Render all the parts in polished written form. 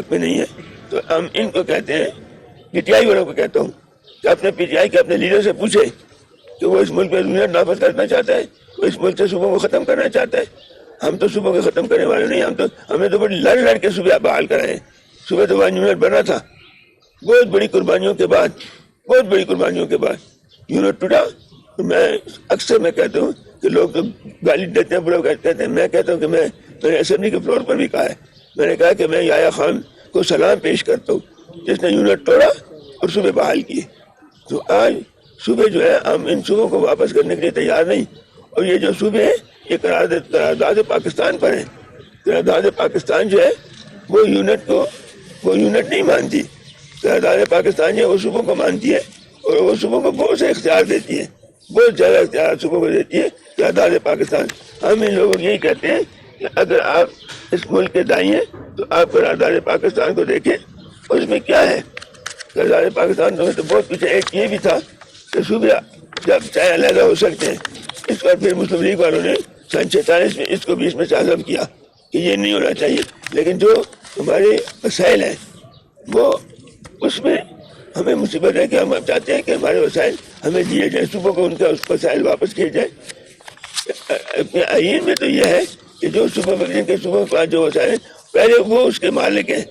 میں نہیں ہے تو ہم ان کو کہتے ہیں, پی ٹی آئی والوں کو کہتا ہوں کہ اپنے پی ٹی آئی کے اپنے لیڈر سے پوچھے کہ وہ اس ملک میں یونٹ نافذ کرنا چاہتا ہے, وہ اس ملک سے صوبوں کو ختم کرنا چاہتا ہے. ہم تو صوبوں کو ختم کرنے والے نہیں, ہمیں تو بڑی لڑ کے صوبے بحال کرائے ہیں. صوبے تو وہاں یونٹ بنا تھا, بہت بڑی قربانیوں کے بعد یونٹ ٹوٹا. میں اکثر کہتا ہوں کہ لوگ تو گالی دیتے ہیں, برا کہتے ہیں, میں کہتا ہوں کہ میں نے اسمبلی کے فلور پر بھی کہا ہے, میں نے کہا کہ میں یحییٰ خان کو سلام پیش کرتا ہوں جس نے یونٹ توڑا اور صوبے بحال کیے. تو آج صوبے جو ہے ہم ان صوبوں کو واپس کرنے کے لیے تیار نہیں. اور یہ جو صوبے ہیں یہ قرارداد پاکستان پر ہیں. قرارداد پاکستان جو ہے وہ یونٹ نہیں مانتی. قرارداد پاکستان جو ہے وہ صوبوں کو مانتی ہے اور وہ صوبوں کو بہت سے اختیار دیتی ہے, بہت زیادہ اختیار صوبوں کو دیتی ہے قرارداد پاکستان. ہم ان لوگوں کو یہی کہتے ہیں کہ اگر آپ اس ملک کے دائیں ہیں تو آپ قرارداد پاکستان کو دیکھیں, اس میں کیا ہے. قرارداد پاکستان میں تو بہت کچھ. ایک یہ بھی تھا کہ صوبے جب چاہے علیحدہ ہو سکتے ہیں. اس پر پھر مسلم لیگ والوں نے سن 47 میں اس کو بھی اس میں سے حذف کیا کہ یہ نہیں ہونا چاہیے. لیکن جو ہمارے وسائل ہیں وہ اس میں ہمیں مصیبت ہے کہ ہم چاہتے ہیں کہ ہمارے وسائل ہمیں دیے جائیں, صوبوں کو ان کا وسائل واپس کیے جائیں. اپنے آئین میں تو یہ ہے کہ جو صوبوں کا جو وسائل ہیں پہلے وہ اس کے مالک ہیں,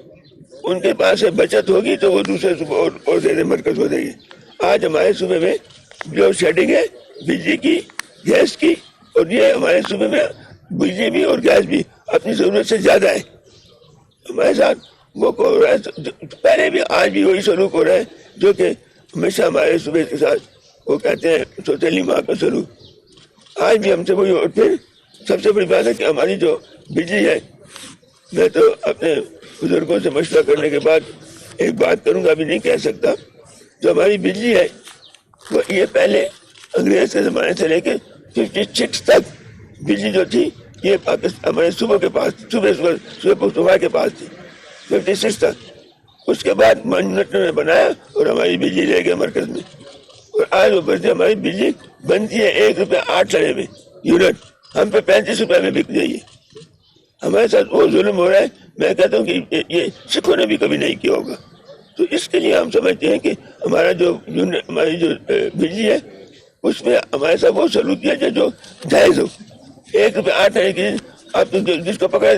ان کے پاس بچت ہوگی تو وہ دوسرے صوبوں اور زیر مرکز ہو جائے گی. آج ہمارے صوبے میں جو شیڈنگ ہے بجلی کی, گیس کی, اور یہ ہمارے صوبے میں بجلی بھی اور گیس بھی اپنی ضرورت سے زیادہ ہے. ہمارے ساتھ وہ ہو رہا ہے, پہلے بھی آج بھی وہی سلوک ہو رہا ہے جو کہ ہمیشہ ہمارے صوبے کے ساتھ وہ کہتے ہیں سوتیلی ماں کا سلوک. آج بھی ہم سے وہی. اور پھر سب سے بڑی بات ہے کہ ہماری جو بجلی ہے, میں تو اپنے بزرگوں سے مشورہ کرنے کے بعد ایک بات کروں گا, ابھی نہیں کہہ سکتا. جو ہماری بجلی ہے وہ یہ پہلے انگریز کے زمانے سے لے کے 56 تک بجلی جو تھی یہ پاکستان ہمارے صوبوں کے پاس, صوبے پختونخوا کے پاس تھی 56 تک. اس کے بعد منٹوں نے بنایا اور ہماری بجلی لے گئے مرکز میں. اور آج وہ بجلی ہماری بجلی بنتی ہے 1 روپے 8 سنے میں یونٹ, ہم پہ 35 روپے میں بک جائیے. ہمارے ساتھ وہ ظلم ہو رہا ہے. میں کہتا ہوں کہ یہ سکھوں نے بھی کبھی نہیں کیا ہوگا. تو اس کے لیے ہم سمجھتے ہیں کہ ہماری جو بجلی ہے اس میں ہمارے ساتھ وہ سلوک کیا جائے جو جائز ہو. 1 روپے 8 سنے کی آپ جس کو پکڑا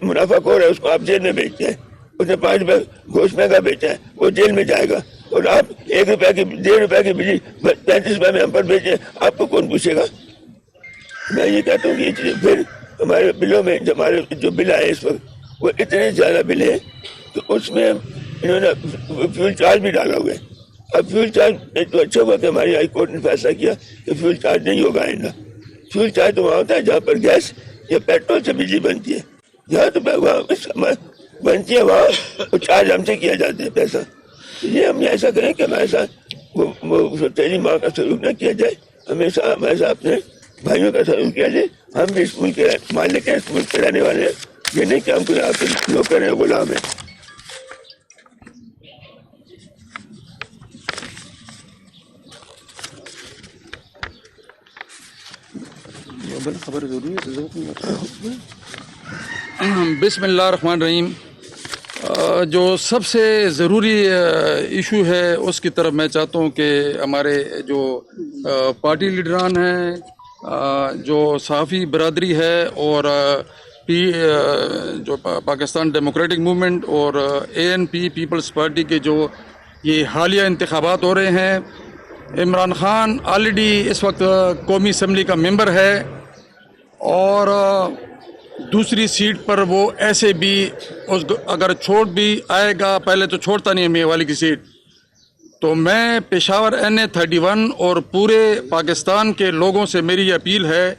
منافع خور ہے اس کو آپ جیل میں بیچتے ہیں, اس نے 5 روپے گوشت مہنگا بیچا ہے وہ جیل میں جائے گا. اور آپ 1 روپے کی 1.5 روپے کی بجلی 35 روپے میں ہم پر بیچے, آپ کو کون پوچھے گا. میں یہ کہتا ہوں کہ یہ چیز پھر ہمارے بلوں میں ہمارے جو بل آئے اس وقت وہ اتنے زیادہ بل ہیں تو اس میں انہوں نے فیول چارج بھی ڈالا ہوا ہے. اب فیول چارج تو اچھا ہوا کہ ہماری ہائی کورٹ نے فیصلہ کیا کہ فیول چارج نہیں ہوگا آئندہ. فیول چارج تو وہاں ہوتا ہے جہاں پر گیس یا پیٹرول سے بجلی بنتی ہے, جہاں تو وہاں بنتی ہے وہاں چارج ہم سے کیا جاتا ہے پیسہ. یہ ہم ایسا کریں کہ ہمارے ساتھ وہ تیری ماں کا سلوک نہ کیا جائے, ہمیشہ ہمارے ساتھ اپنے بھائیوں کا سلوک کیا جائے. ہم بھی اس ملک کے مالک ہیں, اس ملک کے رہنے والے ہیں, یہ نہیں کہ ہم کوئی آپ کے نوکر ہیں غلام ہیں. بسم اللہ الرحمن الرحیم. جو سب سے ضروری ایشو ہے اس کی طرف میں چاہتا ہوں کہ ہمارے جو پارٹی لیڈران ہیں, جو صحافی برادری ہے, اور جو پاکستان ڈیموکریٹک موومنٹ اور ANP پیپلز پارٹی کے جو یہ حالیہ انتخابات ہو رہے ہیں. عمران خان آلریڈی اس وقت قومی اسمبلی کا ممبر ہے اور دوسری سیٹ پر وہ ایسے بھی اگر چھوڑ بھی آئے گا, پہلے تو چھوڑتا نہیں ہے میاں والی کی سیٹ. تو میں پشاور NA 31 اور پورے پاکستان کے لوگوں سے میری اپیل ہے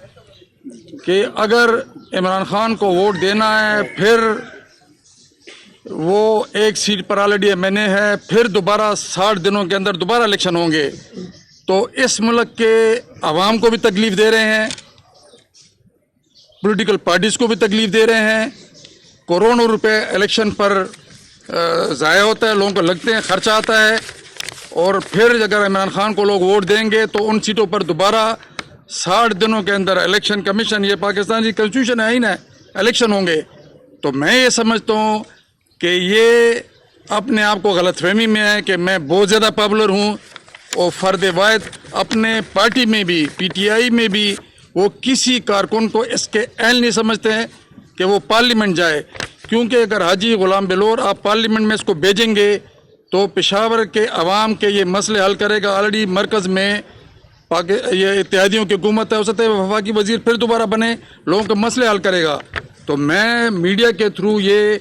کہ اگر عمران خان کو ووٹ دینا ہے, پھر وہ ایک سیٹ پر آلریڈی MNA ہے, پھر دوبارہ 60 دنوں کے اندر دوبارہ الیکشن ہوں گے, تو اس ملک کے عوام کو بھی تکلیف دے رہے ہیں, پولیٹیکل پارٹیز کو بھی تکلیف دے رہے ہیں. کروڑوں روپے الیکشن پر ضائع ہوتا ہے, لوگوں کو لگتے ہیں, خرچہ آتا ہے, اور پھر اگر عمران خان کو لوگ ووٹ دیں گے تو ان سیٹوں پر دوبارہ 60 دنوں کے اندر الیکشن کمیشن, یہ پاکستان کی کنسٹیٹیوشن ہے ہی نا, الیکشن ہوں گے. تو میں یہ سمجھتا ہوں کہ یہ اپنے آپ کو غلط فہمی میں ہے کہ میں بہت زیادہ پاپولر ہوں، اور فرد واحد اپنے پارٹی میں بھی پی ٹی آئی میں بھی وہ کسی کارکن کو اس کے اہل نہیں سمجھتے ہیں کہ وہ پارلیمنٹ جائے، کیونکہ اگر حاجی غلام بلور آپ پارلیمنٹ میں اس کو بھیجیں گے تو پشاور کے عوام کے یہ مسئلے حل کرے گا۔ آلریڈی مرکز میں یہ اتحادیوں کی حکومت ہے، ہو سکتا ہے وفاقی وزیر پھر دوبارہ بنے، لوگوں کے مسئلے حل کرے گا۔ تو میں میڈیا کے تھرو یہ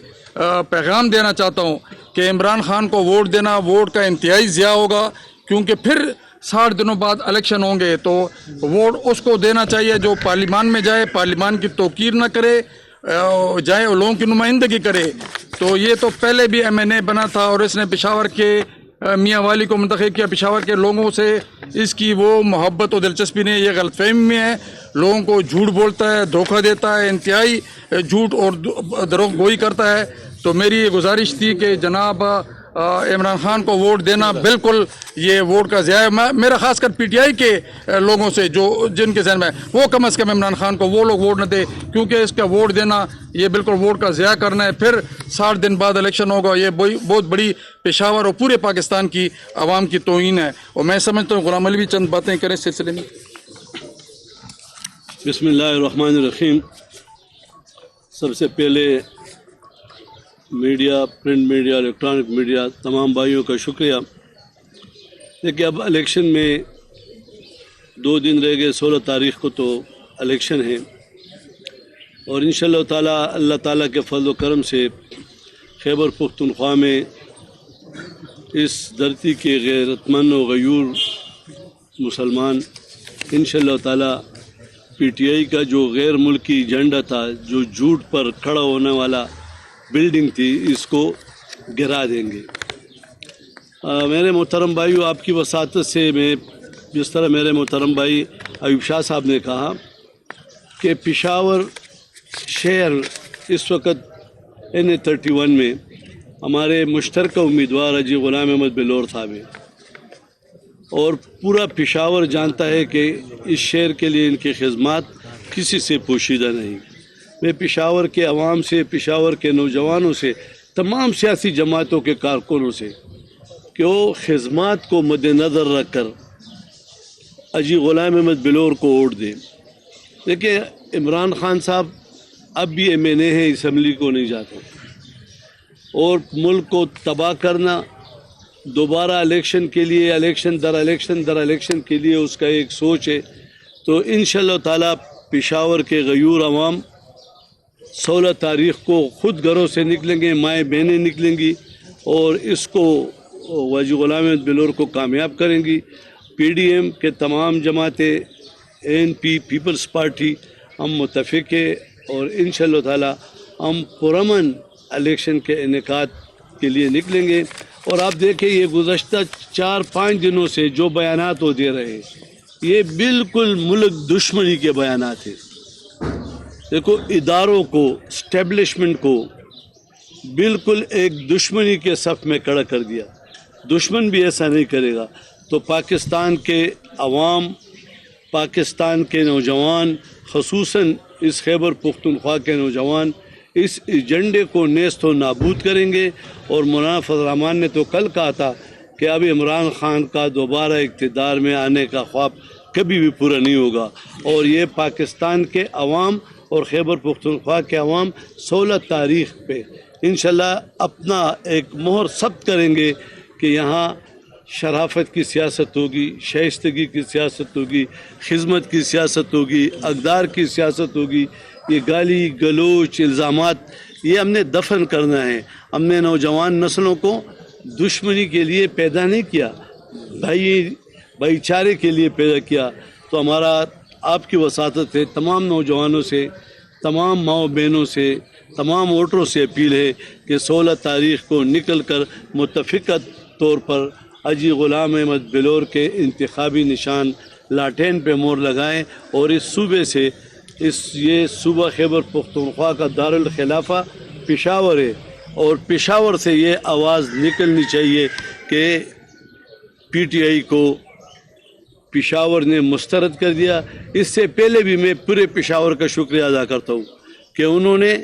پیغام دینا چاہتا ہوں کہ عمران خان کو ووٹ دینا ووٹ کا انتہائی ضیاع ہوگا، کیونکہ پھر 60 دنوں بعد الیکشن ہوں گے، تو ووٹ اس کو دینا چاہیے جو پارلیمان میں جائے، پارلیمان کی توقیر نہ کرے، جائے اور لوگوں کی نمائندگی کرے۔ تو یہ تو پہلے بھی ایم این اے بنا تھا اور اس نے پشاور کے میاں والی کو منتخب کیا، پشاور کے لوگوں سے اس کی وہ محبت اور دلچسپی نہیں، یہ غلط فہمی میں ہے، لوگوں کو جھوٹ بولتا ہے، دھوکہ دیتا ہے، انتہائی جھوٹ اور دروغ گوئی کرتا ہے۔ تو میری یہ گزارش تھی کہ جناب عمران خان کو ووٹ دینا بالکل یہ ووٹ کا ضیاع ہے۔ میرا خاص کر پی ٹی آئی کے لوگوں سے جو جن کے ذہن میں وہ کم از کم عمران خان کو وہ لوگ ووٹ نہ دے، کیونکہ اس کا ووٹ دینا یہ بالکل ووٹ کا ضیاع کرنا ہے، پھر 60 دن بعد الیکشن ہوگا، یہ بہت بڑی پشاور اور پورے پاکستان کی عوام کی توہین ہے۔ اور میں سمجھتا ہوں غلام علی بھی چند باتیں کریں اس سلسلے میں۔ بسم اللہ الرحمن الرحیم۔ سب سے پہلے media, print media, electronic media, تمام بھائیوں کا شکریہ۔ دیکھیے اب الیکشن میں 2 دن رہ گئے، 16 تاریخ کو تو الیکشن ہے، اور انشاءاللہ تعالیٰ اللہ تعالیٰ کے فضل و کرم سے خیبر پختونخوا میں اس دھرتی کے غیرت مند و غیور مسلمان انشاءاللہ تعالیٰ پی ٹی آئی کا جو غیر ملکی ایجنڈا تھا، جو جھوٹ پر کھڑا ہونے والا بلڈنگ تھی، اس کو گرا دیں گے۔ میرے محترم بھائیو، آپ کی وساطت سے میں جس طرح میرے محترم بھائی ایوب شاہ صاحب نے کہا کہ پشاور شہر اس وقت NA-31 میں ہمارے مشترکہ امیدوار حاجی غلام احمد بلور صاحب ہیں، اور پورا پشاور جانتا ہے کہ اس شہر کے لیے ان کی خدمات کسی سے پوشیدہ نہیں۔ میں پشاور کے عوام سے، پشاور کے نوجوانوں سے، تمام سیاسی جماعتوں کے کارکنوں سے کہ وہ خدمات کو مد نظر رکھ کر حاجی غلام احمد بلور کو ووٹ دیں۔ دیکھیں عمران خان صاحب اب بھی ایم این اے ہیں، اسمبلی کو نہیں جاتے، اور ملک کو تباہ کرنا، دوبارہ الیکشن کے لیے الیکشن در الیکشن کے لیے اس کا ایک سوچ ہے۔ تو انشاءاللہ تعالیٰ پشاور کے غیور عوام 16 تاریخ کو خود گھروں سے نکلیں گے، مائیں بہنیں نکلیں گی، اور اس کو حاجی غلام احمد بلور کو کامیاب کریں گی۔ پی ڈی ایم کے تمام جماعتیں، ANP پیپلز پارٹی، ہم متفق ہیں، اور انشاءاللہ تعالیٰ ہم پرامن الیکشن کے انعقاد کے لیے نکلیں گے۔ اور آپ دیکھیں یہ گزشتہ 4-5 دنوں سے جو بیانات وہ دے رہے ہیں، یہ بالکل ملک دشمنی کے بیانات ہیں۔ دیکھو اداروں کو، اسٹیبلشمنٹ کو بالکل ایک دشمنی کے صف میں کھڑا کر دیا۔ دشمن بھی ایسا نہیں کرے گا۔ تو پاکستان کے عوام، پاکستان کے نوجوان، خصوصاً اس خیبر پختونخوا کے نوجوان اس ایجنڈے کو نیست و نابود کریں گے۔ اور مولانا فضل الرحمان نے تو کل کہا تھا کہ اب عمران خان کا دوبارہ اقتدار میں آنے کا خواب کبھی بھی پورا نہیں ہوگا، اور یہ پاکستان کے عوام اور خیبر پختونخوا کے عوام 16 تاریخ پہ انشاءاللہ اپنا ایک مہر ثبت کریں گے کہ یہاں شرافت کی سیاست ہوگی، شائستگی کی سیاست ہوگی، خدمت کی سیاست ہوگی، اقدار کی سیاست ہوگی۔ یہ گالی گلوچ الزامات یہ ہم نے دفن کرنا ہے۔ ہم نے نوجوان نسلوں کو دشمنی کے لیے پیدا نہیں کیا، بھائی چارے کے لیے پیدا کیا۔ تو ہمارا آپ کی وساطت ہے، تمام نوجوانوں سے، تمام ماؤں بہنوں سے، تمام ووٹروں سے اپیل ہے کہ 16 تاریخ کو نکل کر متفقہ طور پر حاجی غلام احمد بلور کے انتخابی نشان لاٹین پہ مور لگائیں، اور اس صوبے سے یہ صوبہ خیبر پختونخوا کا دارالخلافہ پشاور ہے، اور پشاور سے یہ آواز نکلنی چاہیے کہ پی ٹی آئی کو پشاور نے مسترد کر دیا۔ اس سے پہلے بھی میں پورے پشاور کا شکریہ ادا کرتا ہوں کہ انہوں نے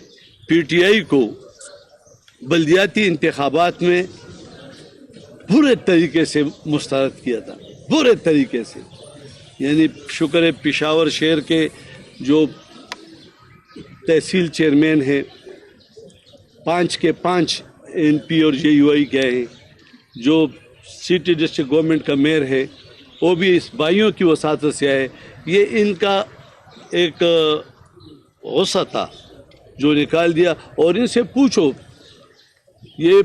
پی ٹی آئی کو بلدیاتی انتخابات میں برے طریقے سے مسترد کیا تھا، برے طریقے سے. یعنی شکر ہے پشاور شہر کے جو تحصیل چیئرمین ہیں 5 کے 5 NP اور JUI گئے ہیں، جو سٹی ڈسٹرکٹ گورنمنٹ کا میئر ہے وہ بھی اس بھائیوں کی وساطت سے آئے. یہ ان کا ایک غصہ تھا جو نکال دیا. اور ان سے پوچھو، یہ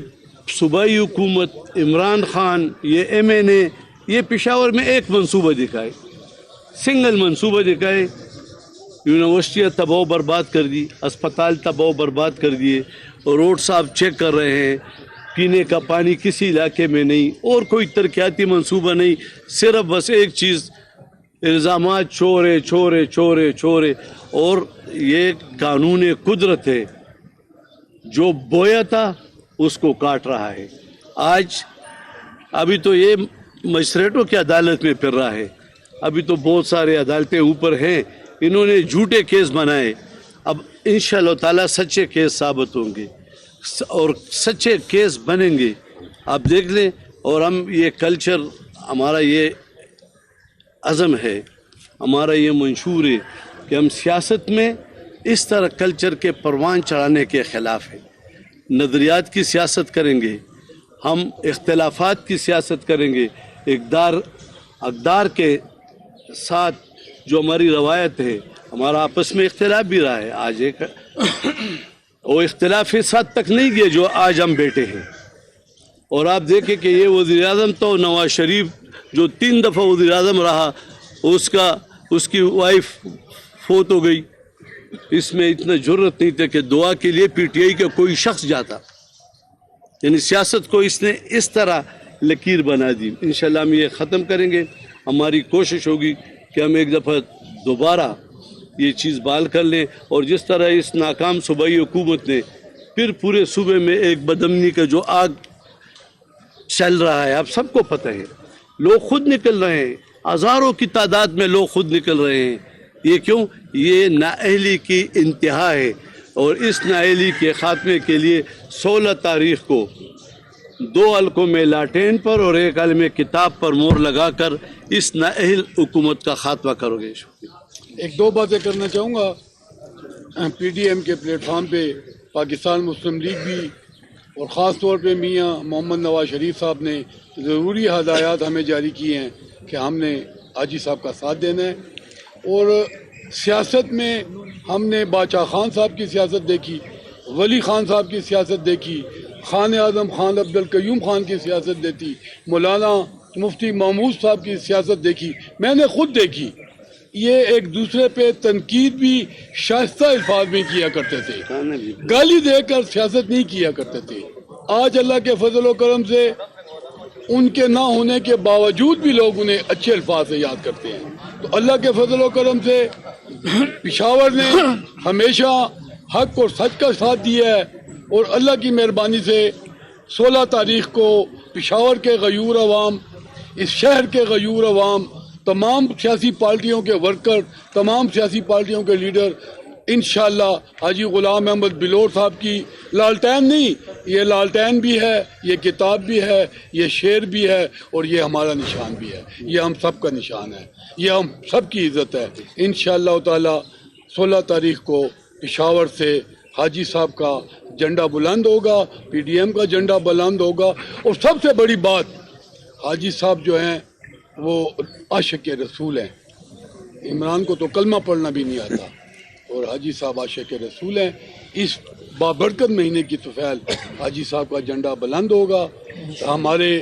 صوبائی حکومت، عمران خان، یہ MNA، یہ پشاور میں ایک منصوبہ دکھائے، سنگل منصوبہ دکھائے. یونیورسٹیاں تباہ و برباد کر دی، اسپتال تباہ و برباد کر دیے، روڈ صاحب چیک کر رہے ہیں، پینے کا پانی کسی علاقے میں نہیں، اور کوئی ترقیاتی منصوبہ نہیں. صرف بس ایک چیز، الزامات چورے چورے چورے چورے. اور یہ قانون قدرت ہے، جو بویا تھا اس کو کاٹ رہا ہے. آج ابھی تو یہ مجسٹریٹوں کی عدالت میں پھر رہا ہے، ابھی تو بہت سارے عدالتیں اوپر ہیں. انہوں نے جھوٹے کیس بنائے، اب انشاءاللہ تعالیٰ سچے کیس ثابت ہوں گے اور سچے کیس بنیں گے. آپ دیکھ لیں. اور ہم یہ کلچر، ہمارا یہ عزم ہے، ہمارا یہ منشور ہے کہ ہم سیاست میں اس طرح کلچر کے پروان چڑھانے کے خلاف ہیں. نظریات کی سیاست کریں گے، ہم اختلافات کی سیاست کریں گے، اقدار کے ساتھ. جو ہماری روایت ہے، ہمارا آپس میں اختلاف بھی رہا ہے. آج ایک وہ اختلاف اس حد تک نہیں گئے جو آج ہم بیٹھے ہیں. اور آپ دیکھیں کہ یہ وزیر اعظم تو نواز شریف جو 3 دفعہ وزیر اعظم رہا، اس کی وائف فوت ہو گئی. اس میں اتنا جرت نہیں تھا کہ دعا کے لیے PTI کا کوئی شخص جاتا. یعنی سیاست کو اس نے اس طرح لکیر بنا دی. انشاءاللہ ہم یہ ختم کریں گے. ہماری کوشش ہوگی کہ ہم ایک دفعہ دوبارہ یہ چیز بحال کر لیں. اور جس طرح اس ناکام صوبائی حکومت نے پھر پورے صوبے میں ایک بدامنی کا جو آگ چل رہا ہے، آپ سب کو پتہ ہے، لوگ خود نکل رہے ہیں، ہزاروں کی تعداد میں لوگ خود نکل رہے ہیں. یہ کیوں؟ یہ نااہلی کی انتہا ہے. اور اس نااہلی کے خاتمے کے لیے 16 تاریخ کو 2 حلقوں میں لاٹین پر اور 1 عالم کتاب پر مہر لگا کر اس نااہل حکومت کا خاتمہ کرو گے. ایک 2 باتیں کرنا چاہوں گا. PDM کے پلیٹ فارم پہ پاکستان مسلم لیگ بھی اور خاص طور پہ میاں محمد نواز شریف صاحب نے ضروری ہدایات ہمیں جاری کی ہیں کہ ہم نے حاجی صاحب کا ساتھ دینا ہے. اور سیاست میں ہم نے باچا خان صاحب کی سیاست دیکھی، ولی خان صاحب کی سیاست دیکھی، خان اعظم خان عبدالقیوم خان کی سیاست دیکھی، مولانا مفتی محمود صاحب کی سیاست دیکھی، میں نے خود دیکھی. یہ ایک دوسرے پہ تنقید بھی شائستہ الفاظ میں کیا کرتے تھے، گالی دے کر سیاست نہیں کیا کرتے تھے. آج اللہ کے فضل و کرم سے ان کے نہ ہونے کے باوجود بھی لوگ انہیں اچھے الفاظ سے یاد کرتے ہیں. تو اللہ کے فضل و کرم سے پشاور نے ہمیشہ حق اور سچ کا ساتھ دیا ہے. اور اللہ کی مہربانی سے 16 تاریخ کو پشاور کے غیور عوام، اس شہر کے غیور عوام، تمام سیاسی پارٹیوں کے ورکر، تمام سیاسی پارٹیوں کے لیڈر انشاءاللہ حاجی غلام احمد بلور صاحب کی لالٹین نہیں، یہ لالٹین بھی ہے، یہ کتاب بھی ہے، یہ شعر بھی ہے، اور یہ ہمارا نشان بھی ہے. یہ ہم سب کا نشان ہے، یہ ہم سب کی عزت ہے. انشاءاللہ تعالی 16 تاریخ کو پشاور سے حاجی صاحب کا جھنڈا بلند ہوگا، PDM کا جھنڈا بلند ہوگا. اور سب سے بڑی بات، حاجی صاحب جو ہیں وہ عاشق رسول ہیں. عمران کو تو کلمہ پڑھنا بھی نہیں آتا، اور حاجی صاحب عاشق رسول ہیں. اس بابرکت مہینے کی طفیل حاجی صاحب کا جھنڈا بلند ہوگا، ہمارے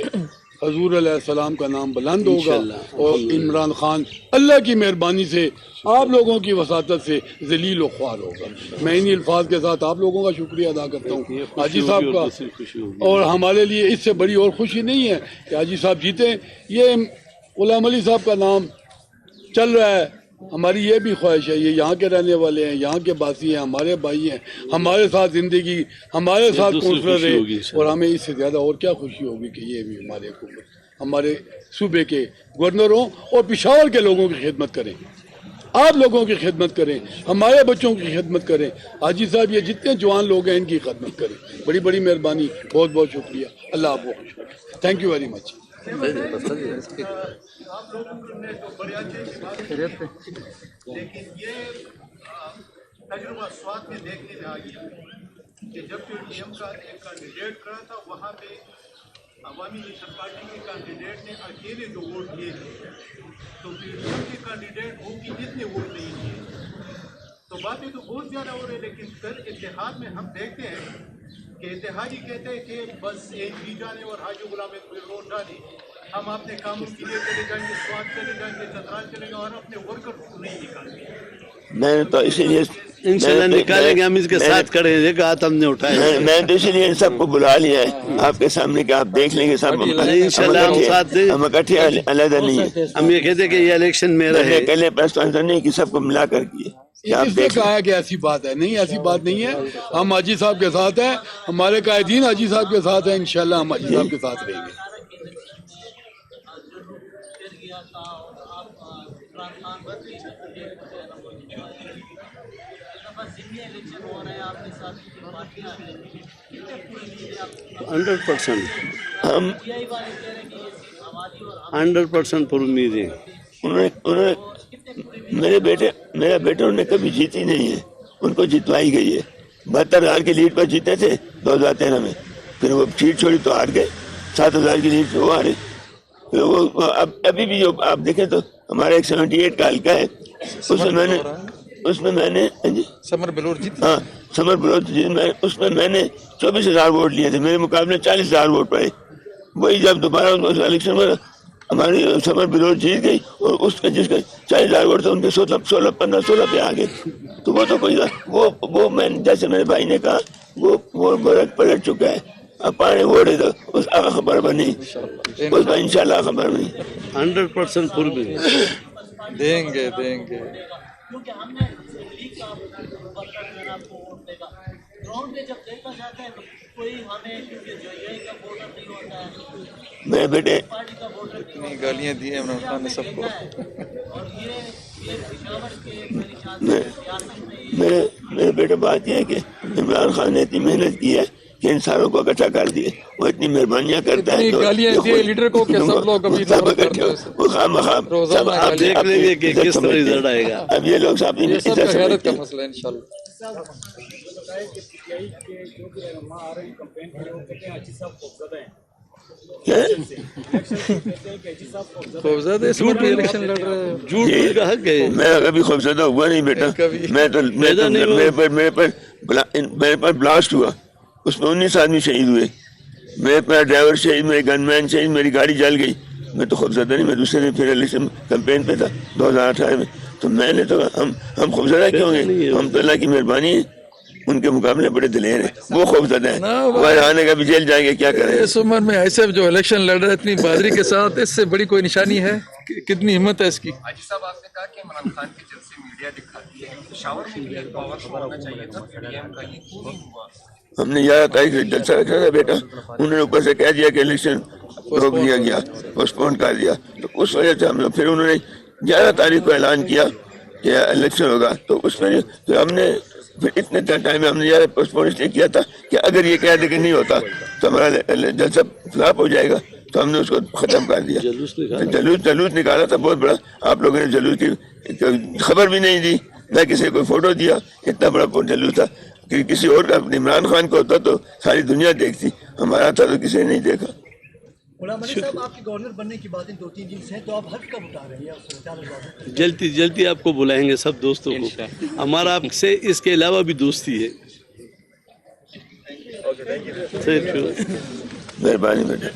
حضور علیہ السلام کا نام بلند ہوگا، اور عمران خان اللہ کی مہربانی سے آپ لوگوں کی وساطت سے ذلیل و خوار ہوگا. میں انہی الفاظ کے ساتھ آپ لوگوں کا شکریہ ادا کرتا ہوں حاجی صاحب کا. اور ہمارے لیے اس سے بڑی اور خوشی نہیں ہے کہ حاجی صاحب جیتے. یہ غلام علی صاحب کا نام چل رہا ہے، ہماری یہ بھی خواہش ہے، یہ یہاں کے رہنے والے ہیں، یہاں کے باسی ہیں، ہمارے بھائی ہیں، ہمارے ساتھ زندگی، ہمارے ساتھ کونسلر رہے. اور ہمیں اس سے زیادہ اور کیا خوشی ہوگی کہ یہ بھی ہمارے حکومت، ہمارے صوبے کے گورنر ہوں اور پشاور کے لوگوں کی خدمت کریں. آپ لوگوں کی خدمت کریں, ہمارے بچوں کی خدمت کریں. حاجی صاحب یہ جتنے جوان لوگ ہیں ان کی خدمت کریں. بڑی بڑی مہربانی, بہت بہت شکریہ. اللہ آپ کو خوش رکھے. Thank you very much. آپ لوگوں نے تو بڑے اچھے سے بات کی, لیکن یہ تجربہ سوات میں دیکھنے میں آ گیا کہ جب پی ڈی ایم کا ایک کینڈیڈیٹ کھڑا تھا, وہاں پہ عوامی نیشنل پارٹی کے کینڈیڈیٹ نے اکیلے 2 ووٹ دیے تھے, تو پی ڈی ایم کے کینڈیڈیٹ کو بھی اتنے ووٹ نہیں دیے. تو باتیں تو بہت زیادہ ہو رہی, لیکن پھر اتحاد میں ہم دیکھتے ہیں کہ اتحادی کہتے ہیں کہ بس ایک بھی جانے اور حاجی غلام پہ ووٹ ڈالیں, ہم اپنے کاموں کے لیے چلے جائیں گے, سوات چلے جائیں گے, چترال چلے گا, اور اپنے ورکر کو نہیں نکالیں. میں نے تو اسی لیے انشاءاللہ نکالیں گے, ہم اس کے ساتھ کھڑے ہیں. دیکھا ہاتھ ہم نے اٹھایا. میں تو اسی لیے سب کو بلا لیا ہے آپ کے سامنے کہ آپ دیکھ لیں گے سب. انشاءاللہ ہم ساتھ دیں. ہم اکٹھے علیحدہ نہیں ہیں. ہم یہ کہتے ہیں کہ یہ الیکشن میں رہے. پہلے پرستان نہیں کہ سب کو ملا کر کیے. اس نے کہا کہ ایسی بات ہے نہیں, ایسی بات نہیں ہے. ہم حاجی صاحب کے ساتھ ہیں, ہمارے قائدین حاجی صاحب کے ساتھ ہیں. انشاءاللہ ہم حاجی صاحب کے ساتھ رہیں گے. ہم 100% پر امید ہے. انہوں نے میرا بیٹا انہوں نے کبھی جیتی نہیں ہے, ان کو جتوائی گئی ہے. 72,000 کی لیڈ پر جیتے تھے 2013 میں, پھر وہ سیٹ چھوڑی تو ہار گئے. 7,000 کی لیڈ پہ وہ ہارے. وہ ابھی بھی جو آپ دیکھیں تو ہمارا ایک 78 کا حلقہ ہے, اس میں میں نے سمر بلور جیت, ہاں سمر بلوچ, اس میں میں نے 24,000 ووٹ لیے تھے. میرے مقابلے 40,000 ووٹ پڑے. وہی جب دوبارہ الیکشن میں ہماری سمر بلوچ جیت گئی, اور اس کا جس کا 40,000 ووٹ تھا ان کے 16 پہ آ گئے. تو وہ تو کوئی وہ میں جیسے میرے بھائی نے کہا وہ پلٹ چکا ہے. اب پانے ووٹ ہے تو اس آگا خبر بنی, اس کا انشاءاللہ خبر نہیں. 100% پر امید دیں گے. کیونکہ ہم نے لیگ کا ورکر جو ہے آپ کو ووٹ دے گا. گراؤنڈ پہ جب دیکھا جاتا ہے تو کوئی ہمیں کیونکہ جو یہ کا ووٹر نہیں ہوتا ہے, میرے بیٹے پارٹی کا ووٹر نہیں ہوتا ہے, گالیاں دی ہیں عمران خان نے سب کو. اور یہ پشاور کے میری خیال سے سیاست میں میرے بیٹے بات یہ ہے کہ عمران خان نے اتنی محنت کی ہے کہ انسانوں کو اکٹھا کر دیے. وہ اتنی مہربانیاں کرتا ہے, گالیاں دیے لیڈر کو کہ سب لوگ ابھی سب اکٹھے وہ خام روزانہ آپ دیکھ لیں گے کہ کس طرح رزلٹ آئے گا. اب یہ لوگ صاحب یہ سب کا حیرت کا مسئلہ ہے انشاءاللہ. خوفزادہ اس وقت الیکشن لڑ رہے ہیں. جھوٹ کا حق ہے. میں کبھی خوفزدہ ہوا نہیں بیٹا. میں تو میرے پر بلاسٹ ہوا, اس میں 19 آدمی شہید ہوئے. میرے پر ڈرائیور شہید, میرے گن مین شہید, میری گاڑی جل گئی. میں تو خوفزدہ نہیں, میں دوسرے دن پھر الیکشن کمپین پہ تھا 2018 میں. تو میں نے تو ہم خوفزدہ کیوں گے؟ ہم تو اللہ کی مہربانی ہے, ان کے مقابلے بڑے دلیر ہیں. وہ خوفزدہ ہیں, وہ آنے کا بھی جیل جائیں گے, کیا کریں. اس عمر میں ایسے جو الیکشن لڑ رہے اتنی بہادری کے ساتھ, اس سے بڑی کوئی نشانی ہے؟ کتنی ہمت ہے اس کی. حاجی صاحب آپ نے کہا کہ عمران خان کے جلسے میڈیا دکھاتی ہے, پشاور میں بھی پاور ہونا چاہیے تھا پی ڈی ایم کا, یہ کیوں نہیں ہوا؟ ہم نے 11 تاریخ سے جلسہ رکھا تھا بیٹا, انہوں نے اوپر سے کہہ دیا کہ الیکشن روک دیا گیا, پوسٹپون کر دیا. تو اس وجہ سے ہم لوگ پھر انہوں نے 11 تاریخ کو اعلان کیا کہ الیکشن ہوگا. تو اس میں پھر ہم نے پھر اتنے ٹائم میں ہم نے زیادہ پوسٹپون اس لیے کیا تھا کہ اگر یہ کہہ دے کہ نہیں ہوتا تو ہمارا جلسہ فلاپ ہو جائے گا. تو ہم نے اس کو ختم کر دیا. جلوس نکالا تھا بہت بڑا. آپ لوگوں نے جلوس کی خبر بھی نہیں دی, نہ کسی کو فوٹو دیا. اتنا بڑا جلوس تھا کہ کسی اور کا, عمران خان کو ہوتا تو ساری دنیا دیکھتی, ہمارا تھا تو کسی نے نہیں دیکھا. غلام علی صاحب, آپ کی گورنر بننے کی باتیں 2-3 دن سے ہیں, تو آپ حلف کب اٹھا رہے ہیں؟ جلدی آپ کو بلائیں گے سب دوستوں کو. ہمارا آپ سے اس کے علاوہ بھی دوستی ہے. مہربانی بیٹا.